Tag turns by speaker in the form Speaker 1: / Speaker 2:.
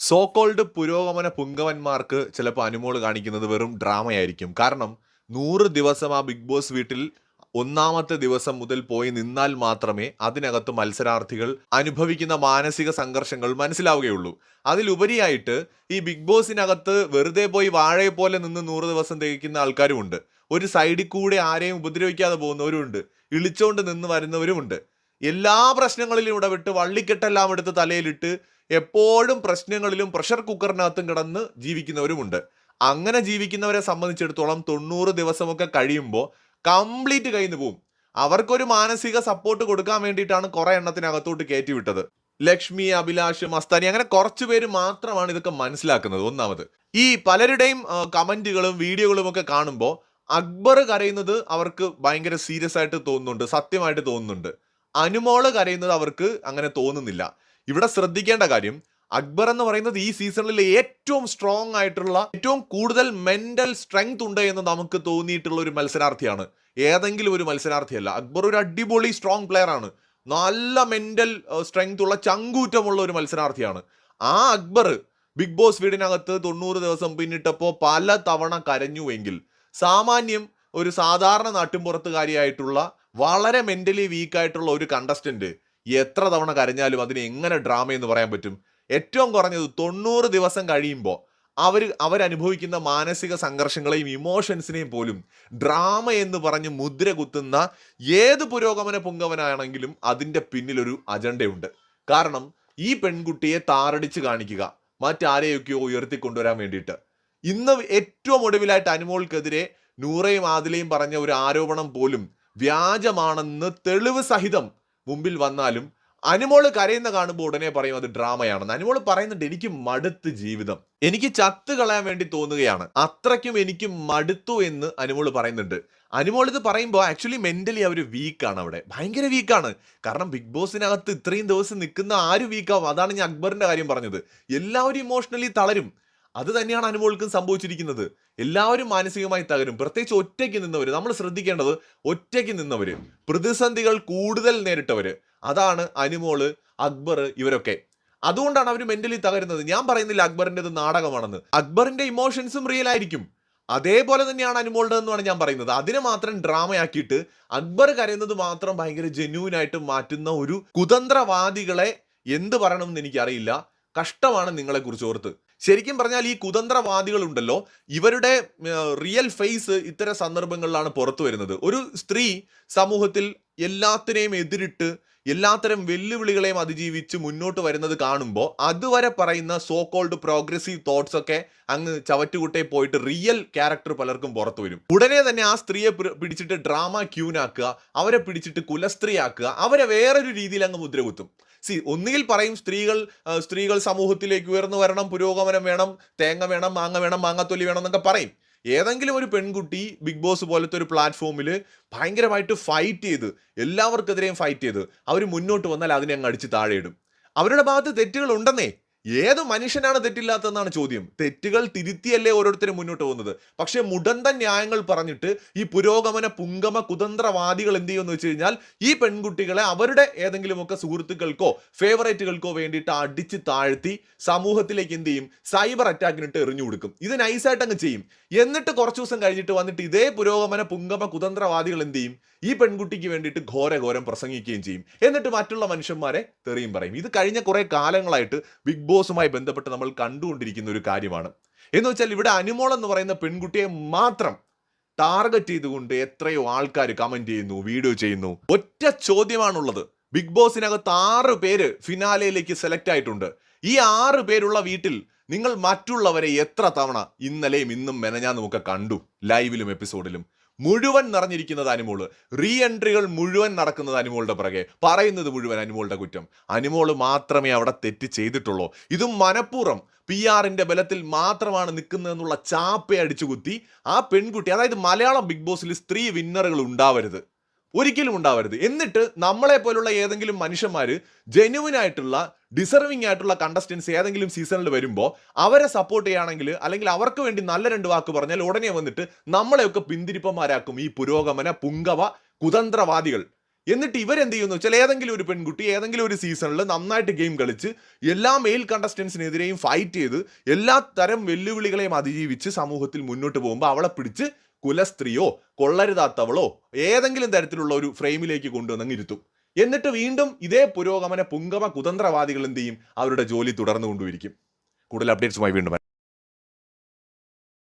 Speaker 1: So called പുരോഗമന പുങ്കവന്മാർക്ക് ചിലപ്പോൾ അനുമോള് കാണിക്കുന്നത് വെറും ഡ്രാമയായിരിക്കും. കാരണം 100 ദിവസം ആ ബിഗ് ബോസ് വീട്ടിൽ ഒന്നാമത്തെ ദിവസം മുതൽ പോയി നിന്നാൽ മാത്രമേ അതിനകത്ത് മത്സരാർത്ഥികൾ അനുഭവിക്കുന്ന മാനസിക സംഘർഷങ്ങൾ മനസ്സിലാവുകയുള്ളൂ. അതിലുപരിയായിട്ട് ഈ ബിഗ് ബോസിനകത്ത് വെറുതെ പോയി വാഴയെ പോലെ നിന്ന് 100 ദിവസം തികയ്ക്കുന്ന ആൾക്കാരുമുണ്ട്. ഒരു സൈഡിൽ കൂടെ ആരെയും ഉപദ്രവിക്കാതെ പോകുന്നവരുമുണ്ട്. ഇളിച്ചോണ്ട് നിന്ന് വരുന്നവരുമുണ്ട്. എല്ലാ പ്രശ്നങ്ങളിലും ഇടപെട്ട് വള്ളിക്കെട്ടെല്ലാം എടുത്ത് തലയിലിട്ട് എപ്പോഴും പ്രശ്നങ്ങളിലും പ്രഷർ കുക്കറിനകത്തും കിടന്ന് ജീവിക്കുന്നവരുമുണ്ട്. അങ്ങനെ ജീവിക്കുന്നവരെ സംബന്ധിച്ചിടത്തോളം 90 ദിവസമൊക്കെ കഴിയുമ്പോൾ കംപ്ലീറ്റ് കയ്യിൽ നിന്ന് പോവും. അവർക്കൊരു മാനസിക സപ്പോർട്ട് കൊടുക്കാൻ വേണ്ടിയിട്ടാണ് കുറെ എണ്ണത്തിനകത്തോട്ട് കയറ്റി വിട്ടത്. ലക്ഷ്മി, അഭിലാഷ്, മസ്താനി അങ്ങനെ കുറച്ചു പേര് മാത്രമാണ് ഇതൊക്കെ മനസ്സിലാക്കുന്നത്. ഒന്നാമത് ഈ പലരുടെയും കമന്റുകളും വീഡിയോകളും ഒക്കെ കാണുമ്പോൾ അക്ബർ കരയുന്നത് അവർക്ക് ഭയങ്കര സീരിയസ് ആയിട്ട് തോന്നുന്നുണ്ട്, സത്യമായിട്ട് തോന്നുന്നുണ്ട്. അനുമോള് കരയുന്നത് അവർക്ക് അങ്ങനെ തോന്നുന്നില്ല. ഇവിടെ ശ്രദ്ധിക്കേണ്ട കാര്യം, അക്ബർ എന്ന് പറയുന്നത് ഈ സീസണിലെ ഏറ്റവും സ്ട്രോങ് ആയിട്ടുള്ള, ഏറ്റവും കൂടുതൽ മെന്റൽ സ്ട്രെങ്ത് ഉണ്ട് എന്ന് നമുക്ക് തോന്നിയിട്ടുള്ള ഒരു മത്സരാർത്ഥിയാണ്. ഏതെങ്കിലും ഒരു മത്സരാർത്ഥിയല്ല. അക്ബർ ഒരു അടിപൊളി സ്ട്രോങ് പ്ലെയർ ആണ്. നല്ല മെന്റൽ സ്ട്രെങ്ത് ഉള്ള, ചങ്കൂറ്റമുള്ള ഒരു മത്സരാർത്ഥിയാണ്. ആ അക്ബർ ബിഗ് ബോസ് വീടിനകത്ത് 90 ദിവസം പിന്നിട്ടപ്പോൾ പല തവണ കരഞ്ഞുവെങ്കിൽ സാമാന്യം ഒരു സാധാരണ നാട്ടിൻപുറത്തുകാരിയായിട്ടുള്ള വളരെ മെന്റലി വീക്കായിട്ടുള്ള ഒരു കണ്ടസ്റ്റന്റ് എത്ര തവണ കരഞ്ഞാലും അതിന് എങ്ങനെ ഡ്രാമ എന്ന് പറയാൻ പറ്റും? ഏറ്റവും കുറഞ്ഞത് 90 ദിവസം കഴിയുമ്പോൾ അവരനുഭവിക്കുന്ന മാനസിക സംഘർഷങ്ങളെയും ഇമോഷൻസിനെയും പോലും ഡ്രാമ എന്ന് പറഞ്ഞ് മുദ്ര കുത്തുന്ന ഏത് പുരോഗമന പുങ്കവനാണെങ്കിലും അതിൻ്റെ പിന്നിലൊരു അജണ്ടയുണ്ട്. കാരണം ഈ പെൺകുട്ടിയെ താറടിച്ച് കാണിക്കുക, മറ്റാരെയൊക്കെയോ ഉയർത്തിക്കൊണ്ടുവരാൻ വേണ്ടിയിട്ട്. ഇന്ന് ഏറ്റവും ഒടുവിലായിട്ട് അനുമോൾക്കെതിരെ നൂറയും ആദിലയും പറഞ്ഞ ഒരു ആരോപണം പോലും വ്യാജമാണെന്ന് തെളിവ് സഹിതം മുമ്പിൽ വന്നാലും അനുമോള് കരയുന്ന കാണുമ്പോൾ ഉടനെ പറയും അത് ഡ്രാമയാണെന്ന്. അനുമോള് പറയുന്നുണ്ട്, എനിക്ക് മടുത്ത് ജീവിതം, എനിക്ക് ചത്ത് കളയാൻ വേണ്ടി തോന്നുകയാണ്, അത്രയ്ക്കും എനിക്ക് മടുത്തു എന്ന് അനുമോള് പറയുന്നുണ്ട്. അനുമോൾ ഇത് പറയുമ്പോൾ ആക്ച്വലി മെന്റലി അവർ വീക്കാണ്, അവിടെ ഭയങ്കര വീക്കാണ്. കാരണം ബിഗ് ബോസിനകത്ത് ഇത്രയും ദിവസം നിൽക്കുന്ന ആര് വീക്കാവും? അതാണ് ഞാൻ അക്ബറിന്റെ കാര്യം പറഞ്ഞത്. എല്ലാവരും ഇമോഷണലി തളരും. അത് തന്നെയാണ് അനുമോൾക്കും സംഭവിച്ചിരിക്കുന്നത്. എല്ലാവരും മാനസികമായി തകരും. പ്രത്യേകിച്ച് ഒറ്റയ്ക്ക് നിന്നവര്. നമ്മൾ ശ്രദ്ധിക്കേണ്ടത് ഒറ്റയ്ക്ക് നിന്നവര്, പ്രതിസന്ധികൾ കൂടുതൽ നേരിട്ടവര്, അതാണ് അനുമോള്, അക്ബർ, ഇവരൊക്കെ. അതുകൊണ്ടാണ് അവർ മെന്റലി തകരുന്നത്. ഞാൻ പറയുന്നില്ല അക്ബറിൻ്റെത് നാടകമാണെന്ന്. അക്ബറിന്റെ ഇമോഷൻസും റിയൽ ആയിരിക്കും. അതേപോലെ തന്നെയാണ് അനുമോളുടെ എന്നാണ് ഞാൻ പറയുന്നത്. അതിനെ മാത്രം ഡ്രാമയാക്കിയിട്ട് അക്ബർ കരയുന്നത് മാത്രം ഭയങ്കര ജെന്യൂൻ ആയിട്ട് മാറ്റുന്ന ഒരു കുതന്ത്രവാദികളെ എന്ത് പറയണമെന്ന് എനിക്കറിയില്ല. കഷ്ടമാണ് നിങ്ങളെ കുറിച്ച് ഓർത്ത്. ശരിക്കും പറഞ്ഞാൽ ഈ കുതന്ത്രവാദികളുണ്ടല്ലോ, ഇവരുടെ റിയൽ ഫേസ് ഇത്തരം സന്ദർഭങ്ങളിലാണ് പുറത്തു വരുന്നത്. ഒരു സ്ത്രീ സമൂഹത്തിൽ എല്ലാത്തിനെയും എതിരിട്ട് എല്ലാത്തരം വെല്ലുവിളികളെയും അതിജീവിച്ച് മുന്നോട്ട് വരുന്നത് കാണുമ്പോൾ അതുവരെ പറയുന്ന സോ കോൾഡ് പ്രോഗ്രസീവ് തോട്ട്സ് ഒക്കെ അങ്ങ് ചവറ്റുകുട്ടയെ പോയിട്ട് റിയൽ ക്യാരക്ടർ പലർക്കും പുറത്തു വരും. ഉടനെ തന്നെ ആ സ്ത്രീയെ പിടിച്ചിട്ട് ഡ്രാമ ക്യൂനാക്കുക, അവരെ പിടിച്ചിട്ട് കുലസ്ത്രീയാക്കുക, അവരെ വേറൊരു രീതിയിൽ അങ്ങ് മുദ്രകുത്തും. ഒന്നുകിൽ പറയും സ്ത്രീകൾ സമൂഹത്തിലേക്ക് ഉയർന്നു വരണം, പുരോഗമനം വേണം, തേങ്ങ വേണം, മാങ്ങ വേണം, മാങ്ങാത്തൊലി വേണം എന്നൊക്കെ പറയും. ഏതെങ്കിലും ഒരു പെൺകുട്ടി ബിഗ് ബോസ് പോലത്തെ ഒരു പ്ലാറ്റ്ഫോമിൽ ഭയങ്കരമായിട്ട് ഫൈറ്റ് ചെയ്ത്, എല്ലാവർക്കെതിരെയും ഫൈറ്റ് ചെയ്ത് അവർ മുന്നോട്ട് വന്നാൽ അതിനെ അങ്ങ് അടിച്ച് താഴെയിടും. അവരുടെ ഭാഗത്ത് തെറ്റുകൾ ഉണ്ടെന്നേ. ഏത് മനുഷ്യനാണ് തെറ്റില്ലാത്തതെന്നാണ് ചോദ്യം. തെറ്റുകൾ തിരുത്തിയല്ലേ ഓരോരുത്തരും മുന്നോട്ട് പോകുന്നത്. പക്ഷെ മുടന്തൻ ന്യായങ്ങൾ പറഞ്ഞിട്ട് ഈ പുരോഗമന പുങ്കമ കുതന്ത്രവാദികൾ എന്ത് ചെയ്യുമെന്ന് വെച്ച് കഴിഞ്ഞാൽ ഈ പെൺകുട്ടികളെ അവരുടെ ഏതെങ്കിലുമൊക്കെ സുഹൃത്തുക്കൾക്കോ ഫേവറേറ്റുകൾക്കോ വേണ്ടിയിട്ട് അടിച്ച് താഴ്ത്തി സമൂഹത്തിലേക്ക് എന്ത് ചെയ്യും? സൈബർ അറ്റാക്കിനിട്ട് എറിഞ്ഞു കൊടുക്കും. ഇത് നൈസായിട്ട് അങ്ങ് ചെയ്യും. എന്നിട്ട് കുറച്ച് ദിവസം കഴിഞ്ഞിട്ട് വന്നിട്ട് ഇതേ പുരോഗമന പുങ്കമ കുതന്ത്രവാദികൾ എന്ത് ചെയ്യും? ഈ പെൺകുട്ടിക്ക് വേണ്ടിയിട്ട് ഘോരഘോരം പ്രസംഗിക്കുകയും ചെയ്യും. എന്നിട്ട് മറ്റുള്ള മനുഷ്യന്മാരെ തെറിയും പറയും. ഇത് കഴിഞ്ഞ കുറെ കാലങ്ങളായിട്ട് ബിഗ് ബോസുമായി ബന്ധപ്പെട്ട് നമ്മൾ കണ്ടുകൊണ്ടിരിക്കുന്ന ഒരു കാര്യമാണ്. എന്ന് വെച്ചാൽ ഇവിടെ അനുമോൾ എന്ന് പറയുന്ന പെൺകുട്ടിയെ മാത്രം ടാർഗറ്റ് ചെയ്തുകൊണ്ട് എത്രയോ ആൾക്കാർ കമന്റ് ചെയ്യുന്നു, വീഡിയോ ചെയ്യുന്നു. ഒറ്റ ചോദ്യമാണുള്ളത്. ബിഗ് ബോസിനകത്ത് 6 പേര് ഫിനാലയിലേക്ക് സെലക്ട് ആയിട്ടുണ്ട്. ഈ 6 പേരുള്ള വീട്ടിൽ നിങ്ങൾ മറ്റുള്ളവരെ എത്ര തവണ ഇന്നലെയും ഇന്നും മെനഞ്ഞാന്നും ഒക്കെ കണ്ടു? ലൈവിലും എപ്പിസോഡിലും മുഴുവൻ നിറഞ്ഞിരിക്കുന്നത് അനുമോള്. റീ എൻട്രികൾ മുഴുവൻ നടക്കുന്നത് അനുമോളുടെ പിറകെ, പറയുന്നത് മുഴുവൻ അനുമോളുടെ കുറ്റം. അനുമോള് മാത്രമേ അവിടെ തെറ്റ് ചെയ്തിട്ടുള്ളൂ. ഇതും മനഃപൂർവ്വം PR-ന്റെ ബലത്തിൽ മാത്രമാണ് നിൽക്കുന്നതെന്നുള്ള ചാപ്പ അടിച്ചു കുത്തി ആ പെൺകുട്ടി, അതായത് മലയാളം ബിഗ് ബോസിൽ സ്ത്രീ വിന്നറുകൾ ഉണ്ടാവരുത്, ഒരിക്കലും ഉണ്ടാവരുത്. എന്നിട്ട് നമ്മളെ പോലുള്ള ഏതെങ്കിലും മനുഷ്യന്മാർ ജെന്യുവൻ ആയിട്ടുള്ള ഡിസർവിംഗ് ആയിട്ടുള്ള കണ്ടസ്റ്റൻസ് ഏതെങ്കിലും സീസണിൽ വരുമ്പോൾ അവരെ സപ്പോർട്ട് ചെയ്യുകയാണെങ്കിൽ, അല്ലെങ്കിൽ അവർക്ക് വേണ്ടി നല്ല 2 വാക്ക് പറഞ്ഞാൽ ഉടനെ വന്നിട്ട് നമ്മളെയൊക്കെ പിന്തിരിപ്പന്മാരാക്കും ഈ പുരോഗമന പുങ്കവ കുതന്ത്രവാദികൾ. എന്നിട്ട് ഇവരെന്ത് ചെയ്യുന്നു വെച്ചാൽ ഏതെങ്കിലും ഒരു പെൺകുട്ടി ഏതെങ്കിലും ഒരു സീസണിൽ നന്നായിട്ട് ഗെയിം കളിച്ച് എല്ലാ മെയിൽ കണ്ടസ്റ്റൻസിനെതിരെയും ഫൈറ്റ് ചെയ്ത് എല്ലാ തരം വെല്ലുവിളികളെയും അതിജീവിച്ച് സമൂഹത്തിൽ മുന്നോട്ട് പോകുമ്പോൾ അവളെ പിടിച്ച് കുലസ്ത്രീയോ കൊള്ളരുതാത്തവളോ ഏതെങ്കിലും തരത്തിലുള്ള ഒരു ഫ്രെയിമിലേക്ക് കൊണ്ടുവന്നങ്ങ് ഇരുത്തും. എന്നിട്ട് വീണ്ടും ഇതേ പുരോഗമന പുങ്കമ കുതന്ത്രവാദികൾ എന്ത് ചെയ്യും? അവരുടെ ജോലി തുടർന്നു കൊണ്ടുവരിക്കും. കൂടുതൽ അപ്ഡേറ്റ്സുമായി വീണ്ടും